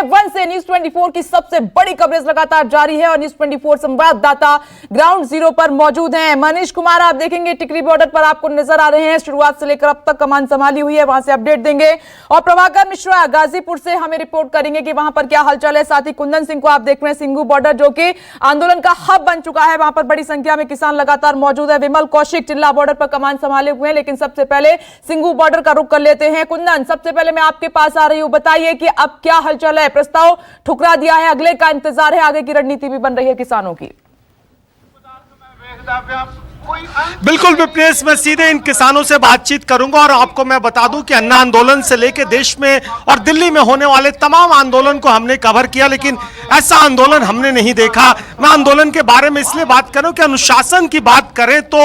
One से news 24 की सबसे बड़ी कवरेज लगातार जारी है और न्यूज 24 संवाददाता ग्राउंड जीरो पर मौजूद हैं। मनीष कुमार, आप देखेंगे टिकरी बॉर्डर पर आपको नजर आ रहे हैं, शुरुआत से लेकर अब तक कमान संभाली हुई है, वहां से अपडेट देंगे। और प्रभाकर मिश्रा गाजीपुर से हमें रिपोर्ट करेंगे कि वहां पर क्या हालचाल है। साथ ही कुंदन सिंह को आप देख रहे हैं सिंघू बॉर्डर, जो कि आंदोलन का हब बन चुका है, वहां पर बड़ी संख्या में किसान लगातार मौजूद है। विमल कौशिक चिल्ला बॉर्डर पर कमान संभाले हुए हैं, लेकिन सबसे पहले सिंघू बॉर्डर का रुख कर लेते हैं। कुंदन, सबसे पहले मैं आपके पास आ रही हूं, बताइए कि अब क्या हलचल है। प्रस्ताव ठुकरा दिया है, अगले का इंतजार है, आगे की रणनीति भी बन रही है किसानों की। बिल्कुल विप्रेश, मैं सीधे इन किसानों से बातचीत करूंगा और आपको मैं बता दूं कि अन्ना आंदोलन से लेकर देश में और दिल्ली में होने वाले तमाम आंदोलन को हमने कवर किया, लेकिन ऐसा आंदोलन हमने नहीं देखा। मैं आंदोलन के बारे में इसलिए बात करूं कि अनुशासन की बात करें तो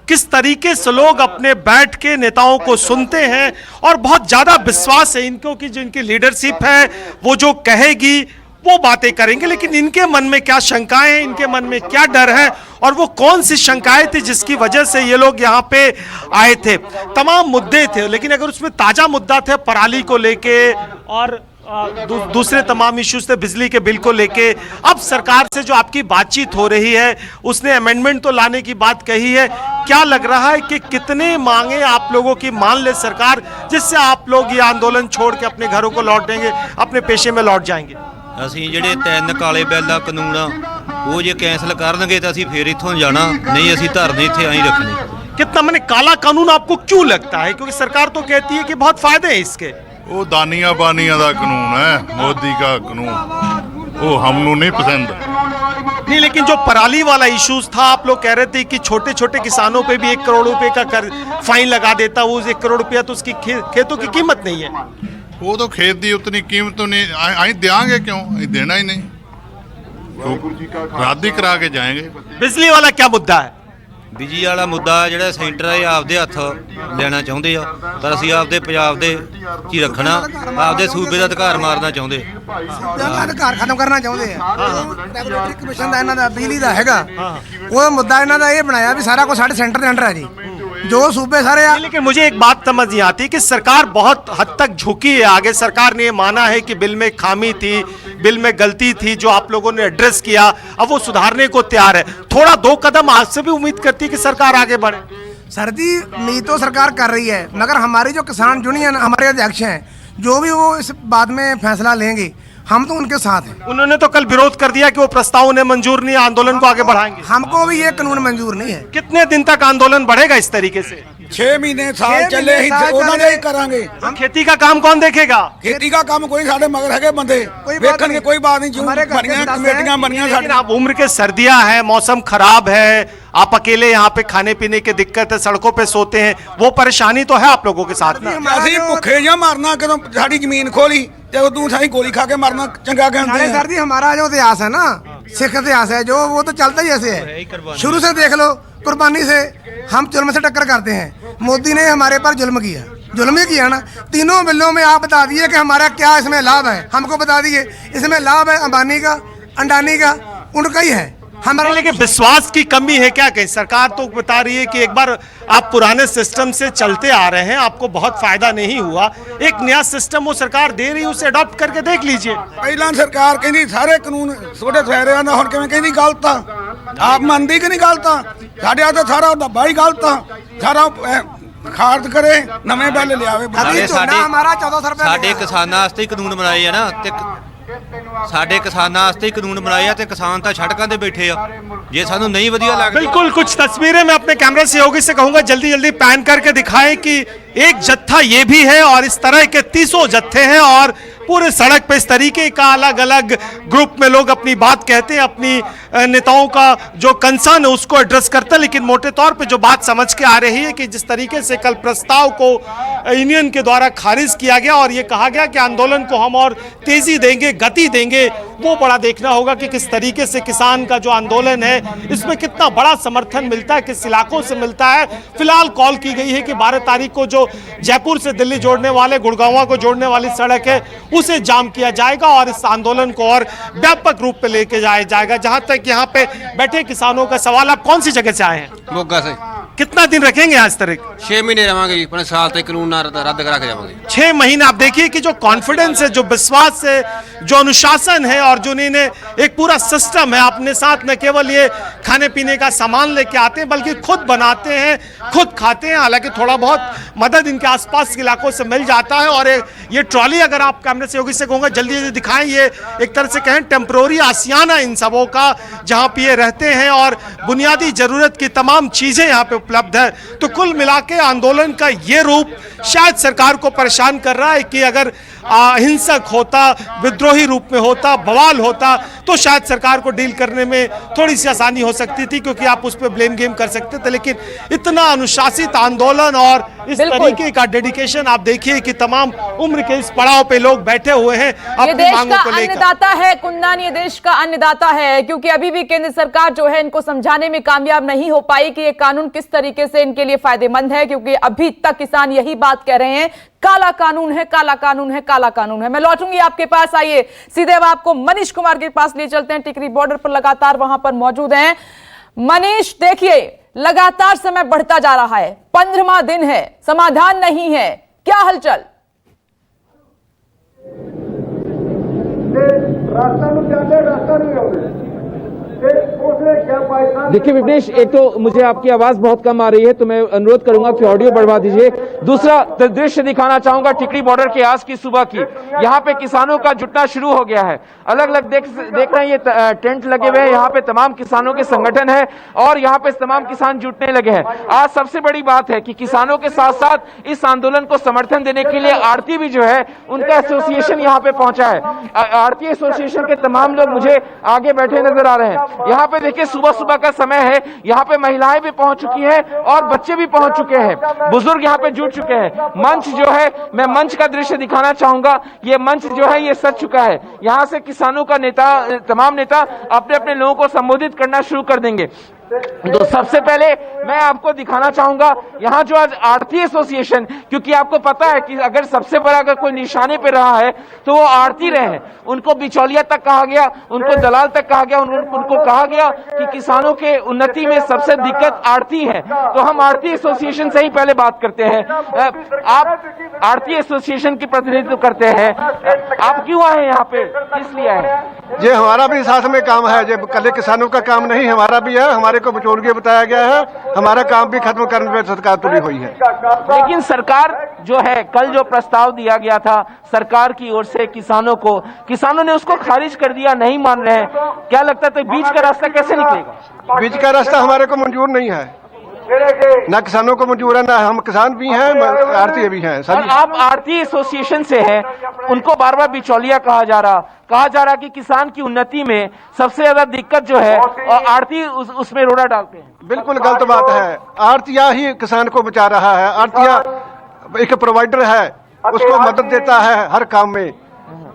किस तरीके से लोग अपने बैठ के नेताओं को सुनते हैं और बहुत ज्यादा विश्वास है इनको कि जो इनकी लीडरशिप है वो जो कहेगी वो बातें करेंगे। लेकिन इनके मन में क्या शंकाएं हैं, इनके मन में क्या डर है और वो कौन सी शंकाएं थी जिसकी वजह से ये लोग यहाँ पे आए थे। तमाम मुद्दे थे, लेकिन अगर उसमें ताजा मुद्दा थे पराली को लेके और दूसरे तमाम इश्यूज थे, बिजली के बिल को लेके। अब सरकार से जो आपकी बातचीत हो रही है, उसने अमेंडमेंट तो लाने की बात कही है। क्या लग रहा है कि कितने मांगे आप लोगों की मान ले सरकार, जिससे आप लोग ये आंदोलन छोड़ के अपने घरों को लौट देंगे, अपने पेशे में लौट जाएंगे? ਅਸੀਂ ਜਿਹੜੇ 3 ਕਾਲੇ ਬਿੱਲ ਦਾ ਕਾਨੂੰਨ ਆ ਉਹ ਜੇ ਕੈਂਸਲ ਕਰਨਗੇ ਤਾਂ ਅਸੀਂ ਫੇਰ ਇੱਥੋਂ ਜਾਣਾ, नहीं ਅਸੀਂ ਧਰਨੇ ਇੱਥੇ ਆਈ रखने। कितना मैंने काला कानून आपको क्यों लगता है? क्योंकि सरकार तो कहती है कि बहुत फायदे हैं इसके। वो दानिया बानिया का कानून है, मोदी का कानून, वो हमको नहीं पसंद। नहीं, लेकिन जो पराली वाला इश्यूज था, आप लोग कह रहे थे कि छोटे छोटे किसानों पे भी 1 करोड़ रुपए का फाइन लगा देता, वो 1 करोड़ रुपया तो उसकी खेतों की कीमत नहीं है। वो तो खेत की उतनी कीमत तो नहीं, अं देंगे क्यों, देना ही नहीं, तो रादी करा के जाएंगे। बिजली वाला क्या मुद्दा है? ਬਿਜਲੀ ਵਾਲਾ ਮੁੱਦਾ ਜਿਹੜਾ ਸੈਂਟਰ ਹੈ ਆਪਦੇ ਹੱਥ ਲੈਣਾ ਚਾਹੁੰਦੇ ਆ, ਪਰ ਅਸੀਂ ਆਪਦੇ ਪੰਜਾਬ ਦੇ ਚ ਹੀ ਰੱਖਣਾ, ਆਪਦੇ ਸੂਬੇ ਦਾ ਅਧਿਕਾਰ ਮਾਰਨਾ ਚਾਹੁੰਦੇ, ਅਧਿਕਾਰ ਖਤਮ ਕਰਨਾ ਚਾਹੁੰਦੇ ਆ। ਰੈਗੂਲੇਟਰੀ ਕਮਿਸ਼ਨ ਦਾ ਇਹਨਾਂ ਦਾ ਬਿਜਲੀ ਦਾ ਹੈਗਾ, ਉਹ ਮੁੱਦਾ ਇਹਨਾਂ ਦਾ ਇਹ ਬਣਾਇਆ ਵੀ ਸਾਰਾ ਕੁਝ ਸਾਡੇ ਸੈਂਟਰ ਦੇ ਅੰਡਰ ਹੈ जी, जो सूबे सारे। लेकिन मुझे एक बात समझ नहीं आती कि सरकार बहुत हद तक झुकी है आगे। सरकार ने ये माना है कि बिल में खामी थी, बिल में गलती थी जो आप लोगों ने एड्रेस किया, अब वो सुधारने को तैयार है। थोड़ा 2 कदम आज से भी उम्मीद करती है कि सरकार आगे बढ़े। सर जी, उम्मीद तो सरकार कर रही है, मगर हमारी जो किसान यूनियन, हमारे अध्यक्ष हैं, जो भी वो इस बात में फैसला लेंगे हम तो उनके साथ हैं। उन्होंने तो कल विरोध कर दिया कि वो प्रस्ताव उन्हें मंजूर नहीं, आंदोलन को आगे बढ़ाएंगे। हमको भी ये कानून मंजूर नहीं है। कितने दिन तक आंदोलन बढ़ेगा इस तरीके से? 6 महीने साल चले ही उन्होंने ही करांगे। हम खेती का काम कौन देखेगा? खेती का काम कोई साढ़े मगर है बंदे देखने, कोई बात नहीं, जो कमेटियां बनियां। लेकिन आप उम्र के सर्दियां हैं, मौसम खराब है, आप अकेले यहाँ पे खाने पीने की दिक्कत है, सड़कों पे सोते हैं, वो परेशानी तो है आप लोगों के साथ में। ਅਸੀਂ ਭੁੱਖੇ ਜਾਂ ਮਰਨਾ ਕਦੋਂ ਸਾਡੀ ਜ਼ਮੀਨ ਖੋਲੀ ਤੇ ਤੂੰ ਸਾਡੀ ਗੋਲੀ खा के मरना चंगा कहते हैं। सर जी, हमारा जो इतिहास है ना, सिख इतिहास है जो, वो तो चलता ही ऐसे है। शुरू से देख लो, कुर्बानी से हम जुल्म से टक्कर करते हैं। मोदी ने हमारे पर जुल्म किया, जुल्म ही किया ना। तीनों बिलों में आप बता दिए कि हमारा क्या इसमें लाभ है, हमको बता दिए इसमें लाभ है अंबानी का, अंडानी का, उनका ही है हमारा। लेकिन विश्वास की कमी है क्या कहीं? सरकार तो बता रही है कि एक बार आप पुराने सिस्टम से चलते आ रहे हैं, आपको बहुत फायदा नहीं हुआ, एक नया सिस्टम वो सरकार दे रही है, उसे अडॉप्ट करके देख लीजिए। ਪਹਿਲਾਂ ਸਰਕਾਰ ਕਹਿੰਦੀ ਸਾਰੇ ਕਾਨੂੰਨ ਛੋਟੇ ਫਾਇਰਿਆਂ ਦਾ, ਹੁਣ ਕਿਵੇਂ ਕਹਿੰਦੀ ਗਲਤ ਆ? ਆਪ ਮੰਨਦੀ ਕਿ ਨਹੀਂ ਗਲਤ ਆ? ਸਾਡੇ ਆ ਤਾਂ ਸਾਰਾ ਡੱਬਾ ਹੀ ਗਲਤ ਆ, ਸਾਰਾ ਖਾਰਜ ਕਰੇ, ਨਵੇਂ ਬਿੱਲ ਲਿਆਵੇ। हमारा 1400 रुपए ਸਾਡੇ ਕਿਸਾਨਾਂ ਵਾਸਤੇ ਹੀ ਕਾਨੂੰਨ ਬਣਾਏ ਆ ਨਾ, ਤੇ ਸਾਡੇ ਕਿਸਾਨਾਂ ਵਾਸਤੇ ਹੀ ਕਾਨੂੰਨ ਬਣਾਏ ਆ, ਤੇ ਕਿਸਾਨ ਤਾਂ ਸੜਕਾਂ ਤੇ ਬੈਠੇ ਆ। ਜੇ ਸਾਨੂੰ ਨਹੀਂ ਵਧੀਆ ਲੱਗਦਾ। बिल्कुल, कुछ तस्वीरें मैं अपने कैमरा सहयोगी से कहूंगा जल्दी जल्दी पैन करके दिखाएं कि एक जत्था ये भी है और इस तरह के 300 जत्थे हैं और पूरे सड़क पे इस तरीके का अलग अलग ग्रुप में लोग अपनी बात कहते हैं, अपनी नेताओं का जो कंसर्न है उसको एड्रेस करते हैं। लेकिन मोटे तौर पे जो बात समझ के आ रही है कि जिस तरीके से कल प्रस्ताव को यूनियन के द्वारा खारिज किया गया और ये कहा गया कि आंदोलन को हम और तेजी देंगे, गति देंगे, वो बड़ा देखना होगा कि किस तरीके से किसान का जो आंदोलन है इसमें कितना बड़ा समर्थन मिलता है, किस इलाकों से मिलता है। फिलहाल कॉल की गई है कि 12 तारीख को जो जयपुर से दिल्ली जोड़ने वाले, गुड़गांव को जोड़ने वाली सड़क है उसे जाम किया जाएगा और इस आंदोलन को और व्यापक रूप पे लेके जाया जाएगा। जहां तक यहाँ पे बैठे किसानों का सवाल, आप कौन सी जगह से आए हैं? मोगा से। कितना दिन रखेंगे आज तक? 6 महीने रवांगे जी, 5 साल तक कानून ना रद्द करा के जावांगे। 6 महीने। आप देखिए कि जो कॉन्फिडेंस है, जो विश्वास है, जो अनुशासन है और जो इन्हें एक पूरा सिस्टम है, अपने साथ न केवल ये खाने पीने का सामान लेके आते हैं बल्कि खुद बनाते हैं, खुद खाते हैं। हालांकि थोड़ा बहुत मदद इनके आसपास के इलाकों से मिल जाता है। और ये ट्रॉली अगर आप कैमरे से योगी से कहूँगा जल्दी जल्दी दिखाएं, ये एक तरह से कहें टेम्परोरी आसियाना इन सबों का, जहाँ पे ये रहते हैं और बुनियादी जरूरत की तमाम चीजें यहाँ पे उपलब्ध है। तो कुल मिला के आंदोलन का ये रूप शायद सरकार को परेशान कर रहा है कि अगर अहिंसक होता, विद्रोही रूप में होता, बवाल होता, तो शायद सरकार को डील करने में थोड़ी सी आसानी हो सकती थी, क्योंकि आप उस पर ब्लेम गेम कर सकते थे। लेकिन इतना अनुशासित आंदोलन और इस तरीके का डेडिकेशन आप देखिए कि तमाम उम्र के इस पड़ाव पे लोग बैठे हुए हैं अपनी मांगों को लेकर। अन्नदाता है कुंदन, ये देश का अन्नदाता है, क्योंकि अभी भी केंद्र सरकार जो है इनको समझाने में कामयाब नहीं हो पाई कि ये कानून किस तरीके से इनके लिए फायदेमंद है, क्योंकि अभी तक किसान यही बात कह रहे हैं, काला कानून है, काला कानून है, काला कानून है। मैं लौटूंगी आपके पास, आइए सीधे अब आपको मनीष कुमार के पास ले चलते हैं। टिकरी बॉर्डर पर लगातार वहां पर मौजूद हैं। मनीष, देखिए लगातार समय बढ़ता जा रहा है, 15वां दिन है, समाधान नहीं है, क्या हलचल? देखिए विपनेश, एक तो मुझे आपकी आवाज बहुत कम आ रही है, तो मैं अनुरोध करूंगा कि ऑडियो बढ़वा दीजिए। दूसरा दृश्य दिखाना चाहूंगा टिकरी बॉर्डर के आज की सुबह की। यहाँ पे किसानों का जुटना शुरू हो गया है। अलग अलग देख रहे हैं, ये टेंट लगे हुए हैं, यहाँ पे तमाम किसानों के संगठन है और यहाँ पे तमाम किसान जुटने लगे हैं। आज सबसे बड़ी बात है कि किसानों के साथ साथ इस आंदोलन को समर्थन देने के लिए आड़ती भी जो है उनका एसोसिएशन यहाँ पे पहुंचा है। आड़ती एसोसिएशन के तमाम लोग मुझे आगे बैठे नजर आ रहे हैं। यहाँ पे देखिए सुबह सुबह का समय है, यहाँ पे महिलाएं भी पहुंच चुकी हैं और बच्चे भी पहुंच चुके हैं, बुजुर्ग यहाँ पे जुट चुके हैं। मंच जो है, मैं मंच का दृश्य दिखाना चाहूंगा। ये मंच जो है ये सज चुका है। यहाँ से किसानों का नेता, तमाम नेता अपने अपने लोगों को संबोधित करना शुरू कर देंगे। तो सबसे पहले मैं आपको दिखाना चाहूंगा यहाँ जो आज आड़ती एसोसिएशन, क्योंकि आपको पता है कि अगर सबसे बड़ा अगर कोई निशाने पे रहा है तो वो आड़ती रहे हैं। उनको बिचौलिया तक कहा गया, उनको दलाल तक कहा गया, उनको कहा गया कि किसानों के उन्नति में सबसे दिक्कत आड़ती है। तो हम आड़ती एसोसिएशन से ही पहले बात करते हैं। आप आड़ती एसोसिएशन की प्रतिनिधित्व करते हैं, आप क्यों आए यहाँ पे, किस लिए आए? ये हमारा भी साथ में काम है, जो कल किसानों का काम नहीं हमारा भी है। हमारे को बिचौलिया बताया गया है, हमारा काम भी खत्म करने में सरकार तुली हुई है। लेकिन सरकार जो है, कल जो प्रस्ताव दिया गया था सरकार की ओर से किसानों को, किसानों ने उसको खारिज कर दिया, नहीं मान रहे हैं। क्या लगता है तो बीच का रास्ता कैसे निकलेगा? बीच का रास्ता हमारे को मंजूर नहीं है, ना किसानों को मंजूर है, ना हम किसान भी हैं, आड़ती भी हैं। और आप आड़ती एसोसिएशन से हैं, उनको बार बार बिचौलिया कहा जा रहा कि किसान की उन्नति में सबसे ज्यादा दिक्कत जो है और आड़ती उसमें रोड़ा डालते हैं। बिल्कुल गलत बात है। आड़तिया ही किसान को बचा रहा है। आड़तिया एक प्रोवाइडर है, उसको मदद देता है हर काम में।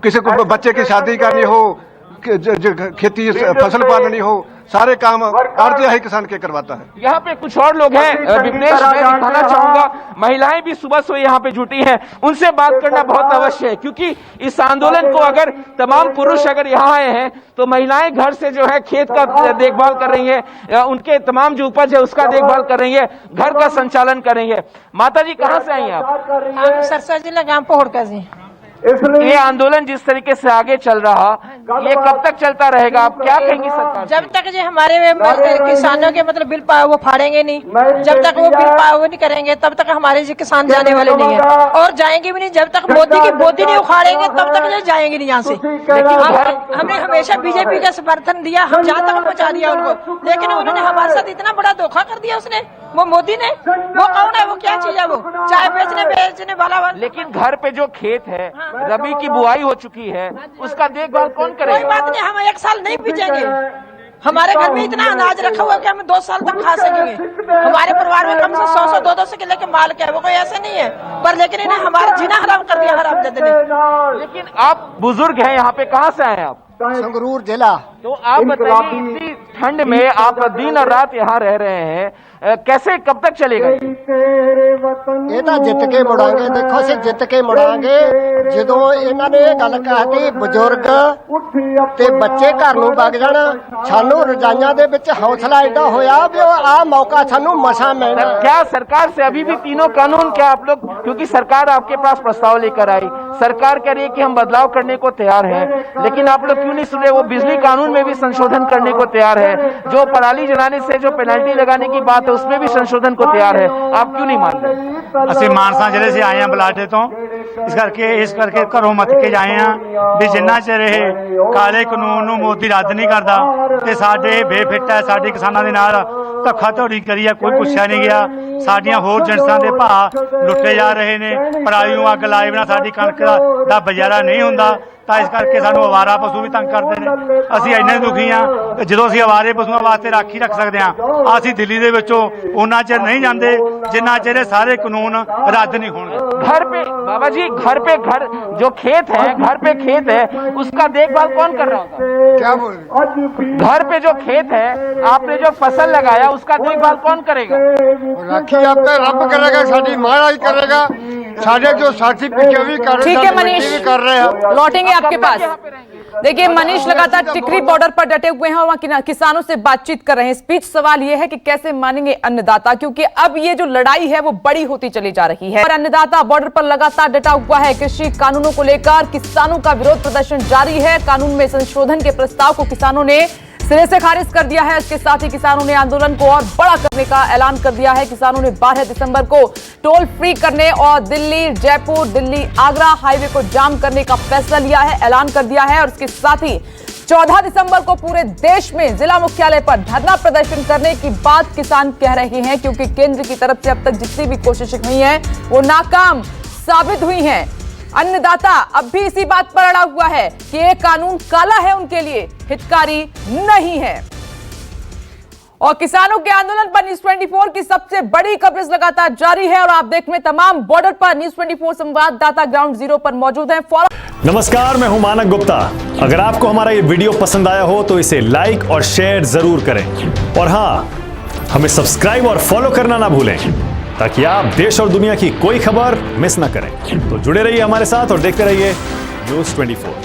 किसी को बच्चे की शादी करनी हो, खेती फसल पालनी हो, सारे काम आड़तिया ही किसान के करवाता है। यहाँ पे कुछ और लोग हैं विपनेश, मैं दिखाना चाहूंगा। महिलाएं भी सुबह से यहाँ पे जुटी हैं, उनसे बात करना बहुत अवश्य है, क्योंकि इस आंदोलन को अगर तमाम पुरुष अगर यहाँ आए हैं तो महिलाएं घर से जो है खेत का देखभाल कर रही है, उनके तमाम जो उपज है उसका देखभाल कर रही है, घर का संचालन कर रही है। माता जी कहाँ से आई आप? सरसा जिला गांव पोहड़का जी। ये आंदोलन जिस तरीके से आगे चल रहा, ये कब तक चलता रहेगा? आप क्या कहेंगी सरकार? जब तक जो हमारे किसानों के मतलब बिल पाए वो फाड़ेंगे नहीं, जब तक वो बिल पाए वो नहीं करेंगे तब तक हमारे जो किसान जाने वाले नहीं है और जाएंगे भी नहीं। जब तक मोदी की बोती नहीं उखाड़ेंगे तब तक ये जाएंगे नहीं यहाँ से। लेकिन हमने हमेशा बीजेपी का समर्थन दिया, हम जहाँ तक पहुँचा दिया उनको, लेकिन उन्होंने हमारे साथ इतना बड़ा धोखा कर दिया उसने, वो मोदी ने। वो कौन है, वो क्या चीज है, वो चाय बेचने वाला। लेकिन घर पे जो खेत है, रबी की बुआई हो चुकी है, उसका देखभाल कौन करेगा? कोई बात नहीं, हम 1 साल नहीं बीतेंगे। हमारे घर में इतना अनाज रखा हुआ है कि हम 2 साल तक खा सकेंगे। हमारे परिवार में कम से 100 200 किलो के माल क्या है, वो कोई ऐसे नहीं है, पर लेकिन इन्हें हमारा जीना हराम कर दिया हरामजादे ने। लेकिन आप बुजुर्ग हैं, यहाँ पे कहाँ से आए आप? संगरूर जिला। तो आप बताइए, इतनी ठंड में आप दिन और रात यहाँ रह रहे हैं, कैसे कब तक चलेगा ये? ਇਹ ਤਾਂ ਜਿੱਤ ਕੇ ਮੁੜਾਂਗੇ। ਦੇਖੋ ਅਸੀਂ ਜਿੱਤ ਕੇ ਮੁੜਾਂਗੇ ਜਦੋਂ ਇਹਨਾਂ ਨੇ ਇਹ ਗੱਲ ਕਹਤੀ ਬਜ਼ੁਰਗ ਤੇ ਬੱਚੇ ਘਰ ਨੂੰ ਵਗ ਜਾਣ। ਸਾਨੂੰ ਰਜਾਈਆਂ ਦੇ ਵਿੱਚ ਹੌਸਲਾ ਏਡਾ ਹੋਇਆ ਵੀ ਆ ਮੌਕਾ ਸਾਨੂੰ ਮਸਾਂ ਮਿਲਣਾ। क्या सरकार से अभी भी तीनों कानून क्या आप लोग, क्योंकि सरकार आपके पास प्रस्ताव लेकर आई, सरकार कह रही है कि हम बदलाव करने को तैयार हैं, लेकिन आप लोग क्यों नहीं सुन रहे? वो बिजली कानून में भी संशोधन करने को तैयार है, जो पराली जलाने से जो पेनल्टी लगाने की बात है उसमें भी संशोधन को तैयार है, आप क्यों नहीं मान रहे? ਅਸੀਂ ਮਾਨਸਾ ਜ਼ਿਲ੍ਹੇ ਸੇ ਆਏ ਹਾਂ ਬਲਾਡੇ ਤੋਂ, ਇਸ ਕਰਕੇ ਘਰੋਂ ਮੱਥ ਕੇ ਜਾਏ ਹਾਂ ਵੀ ਜਿੰਨਾ ਚਿਰ ਇਹ ਕਾਲੇ ਕਾਨੂੰਨ ਨੂੰ ਮੋਦੀ ਰੱਦ ਨਹੀਂ ਕਰਦਾ ਤੇ ਸਾਡੇ ਬੇਫਿੱਟ ਹੈ, ਸਾਡੇ ਕਿਸਾਨਾਂ ਦੇ ਨਾਲ ਧੱਕਾ ਧੋੜੀ ਕਰੀ ਆ, ਕੋਈ ਪੁੱਛਿਆ ਨਹੀਂ ਗਿਆ। ਸਾਡੀਆਂ ਹੋਰ ਜਿਣਸਾਂ ਦੇ ਭਾਅ ਲੁੱਟੇ ਜਾ ਰਹੇ ਨੇ, ਪਰਾਲੀ ਨੂੰ ਅੱਗ ਲਾਏ ਬਿਨਾਂ ਸਾਡੀ ਕਣਕ ਦਾ ਬਜ਼ਾਰਾ ਨਹੀਂ ਹੁੰਦਾ, ਤਾਂ ਇਸ ਕਰਕੇ ਸਾਨੂੰ ਅਵਾਰਾ ਪਸ਼ੂ ਵੀ ਤੰਗ ਕਰਦੇ ਨੇ। ਅਸੀਂ ਇੰਨੇ ਦੁਖੀ ਆ, ਜਦੋਂ ਅਸੀਂ ਅਵਾਰੇ ਪਸ਼ੂਆਂ ਵਾਸਤੇ ਰਾਖੀ ਰੱਖ ਸਕਦੇ ਹਾਂ, ਅਸੀਂ ਦਿੱਲੀ ਦੇ ਵਿੱਚੋਂ ਉਹਨਾਂ ਚਿਰ ਨਹੀਂ ਜਾਂਦੇ ਜਿੰਨਾ ਚਿਰ ਇਹ ਸਾਰੇ ਕਾਨੂੰਨ ਰੱਦ नहीं होंगे। घर पे बाबा जी, घर पे घर जो खेत है, घर पे खेत है, उसका देखभाल कौन कर रहा होगा? क्या बोल घर पे जो खेत है, आपने जो फसल लगाया उसका देखभाल कौन करेगा? राखी आपका रब करेगा, साडी महाराज करेगा, साडे जो साथी पीछे भी कर रहे ठीक है हैं, मनीष, भी कर रहे हैं। लौटेंगे आपके पास। देखिए मनीष लगातार टिकरी बॉर्डर पर डटे हुए हैं और वहां किसानों से बातचीत कर रहे हैं। स्पीच सवाल यह है कि कैसे मानेंगे अन्नदाता, क्योंकि अब ये जो लड़ाई है वो बड़ी होती चली जा रही है और अन्नदाता बॉर्डर पर लगातार डटा हुआ है। कृषि कानूनों को लेकर किसानों का विरोध प्रदर्शन जारी है। कानून में संशोधन के प्रस्ताव को किसानों ने सिरे से खारिज कर दिया है। इसके साथ ही किसानों ने आंदोलन को और बड़ा करने का ऐलान कर दिया है। किसानों ने 12 दिसंबर को टोल फ्री करने और दिल्ली जयपुर दिल्ली आगरा हाईवे को जाम करने का फैसला लिया है, ऐलान कर दिया है। और इसके साथ ही 14 दिसंबर को पूरे देश में जिला मुख्यालय पर धरना प्रदर्शन करने की बात किसान कह रहे हैं, क्योंकि केंद्र की तरफ से अब तक जितनी भी कोशिशें हुई हैं वो नाकाम साबित हुई हैं। अन्नदाता अब भी इसी बात पर अड़ा हुआ है कि ये कानून काला है, उनके लिए हितकारी नहीं है। और किसानों के आंदोलन पर न्यूज 24 की सबसे बड़ी कवरेज लगातार जारी है और आप देख में तमाम बॉर्डर पर न्यूज 24 संवाददाता ग्राउंड जीरो पर मौजूद हैं। नमस्कार, मैं हूं मानक गुप्ता। अगर आपको हमारा ये वीडियो पसंद आया हो तो इसे लाइक और शेयर जरूर करें और हाँ, हमें सब्सक्राइब और फॉलो करना ना भूलें ताकि आप देश और दुनिया की कोई खबर मिस ना करें। तो जुड़े रहिए हमारे साथ और देखते रहिए न्यूज 24।